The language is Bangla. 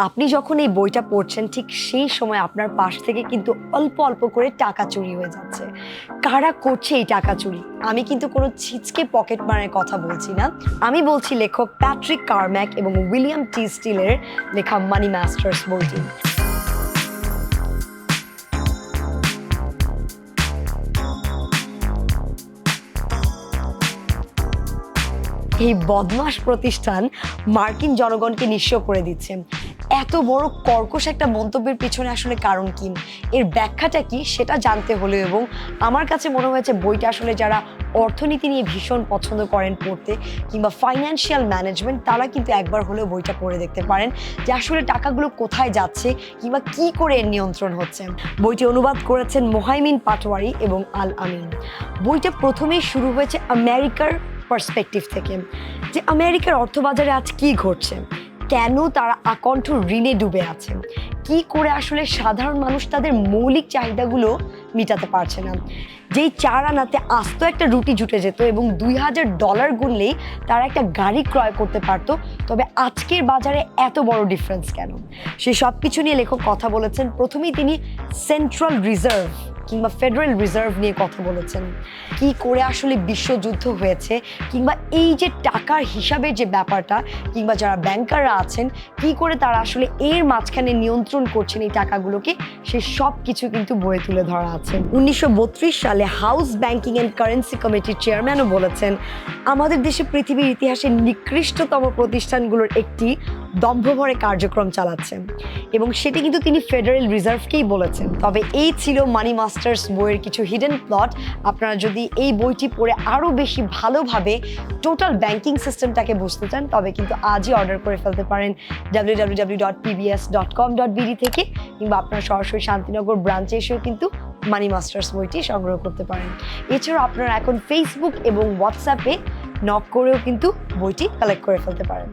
আপনি যখন এই বইটা পড়ছেন ঠিক সেই সময় আপনার পাশ থেকে কিন্তু অল্প অল্প করে টাকা চুরি হয়ে যাচ্ছে। কারা করছে এই টাকা চুরি? আমি কিন্তু কোনো ছিচকে পকেট মারের কথা বলছি না, আমি বলছি লেখক প্যাট্রিক কারম্যাক এবং উইলিয়াম টি স্টিলের লেখা মানি মাস্টার্স বইটি। এই বদমাশ প্রতিষ্ঠান মার্কিন জনগণকে নিঃস্ব করে দিচ্ছে। এত বড় কর্কশ একটা মন্তব্যের পিছনে আসলে কারণ কি, এর ব্যাখ্যাটা কি সেটা জানতে হলো। এবং আমার কাছে মনে হয়েছে বইটা আসলে যারা অর্থনীতি নিয়ে ভীষণ পছন্দ করেন পড়তে, কিংবা ফাইন্যান্সিয়াল ম্যানেজমেন্ট, তারা কিন্তু একবার হলেও বইটা পড়ে দেখতে পারেন যে আসলে টাকাগুলো কোথায় যাচ্ছে কিংবা কি করে এর নিয়ন্ত্রণ হচ্ছে। বইটি অনুবাদ করেছেন মোহাইমিন পাটোয়ারি এবং আল আমিন। বইটা প্রথমেই শুরু হয়েছে আমেরিকার পার্সপেক্টিভ থেকে, যে আমেরিকার অর্থবাজারে আজ কি ঘটছে, কেন তারা আকণ্ঠ ঋণে ডুবে আছে, কি করে আসলে সাধারণ মানুষ তাদের মৌলিক চাহিদাগুলো মেটাতে পারছে না। যেই 4 আনাতে আস্ত একটা রুটি জুটে যেত এবং $2000 গুনলেই তারা একটা গাড়ি ক্রয় করতে পারতো, তবে আজকের বাজারে এত বড় ডিফারেন্স কেন? সে সব কিছু নিয়ে লেখক কথা বলেছেন। প্রথমেই তিনি সেন্ট্রাল রিজার্ভ কিংবা ফেডারেল রিজার্ভ নিয়ে কথা বলেছেন, কি করে আসলে বিশ্বযুদ্ধ হয়েছে, কিংবা এই যে টাকার হিসাবের যে ব্যাপারটা, কিংবা যারা ব্যাংকাররা আছেন কি করে তারা আসলে এর মাঝখানে নিয়ন্ত্রণ করছেন এই টাকাগুলোকে, সে সব কিছু কিন্তু বইয়ে তুলে ধরা আছে। 1932 সালে হাউস ব্যাংকিং অ্যান্ড কারেন্সি কমিটির চেয়ারম্যানও বলেছেন, আমাদের দেশে পৃথিবীর ইতিহাসে নিকৃষ্টতম প্রতিষ্ঠানগুলোর একটি দম্ভভরে কার্যক্রম চালাচ্ছে, এবং সেটি কিন্তু তিনি ফেডারেল রিজার্ভকেই বলেছেন। তবে এই ছিল মানি মাস্টার্স বইয়ের কিছু হিডেন প্লট। আপনারা যদি এই বইটি পড়ে আরও বেশি ভালোভাবে টোটাল ব্যাংকিং সিস্টেমটাকে বুঝতে চান, তবে কিন্তু আজই অর্ডার করে ফেলতে পারেন www.pbs.com.bd থেকে, কিংবা আপনারা সরাসরি শান্তিনগর ব্রাঞ্চে এসেও কিন্তু মানি মাস্টার্স বইটি সংগ্রহ করতে পারেন। এছাড়াও আপনারা এখন ফেসবুক এবং হোয়াটসঅ্যাপে নক করেও কিন্তু বইটি কালেক্ট করে ফেলতে পারেন।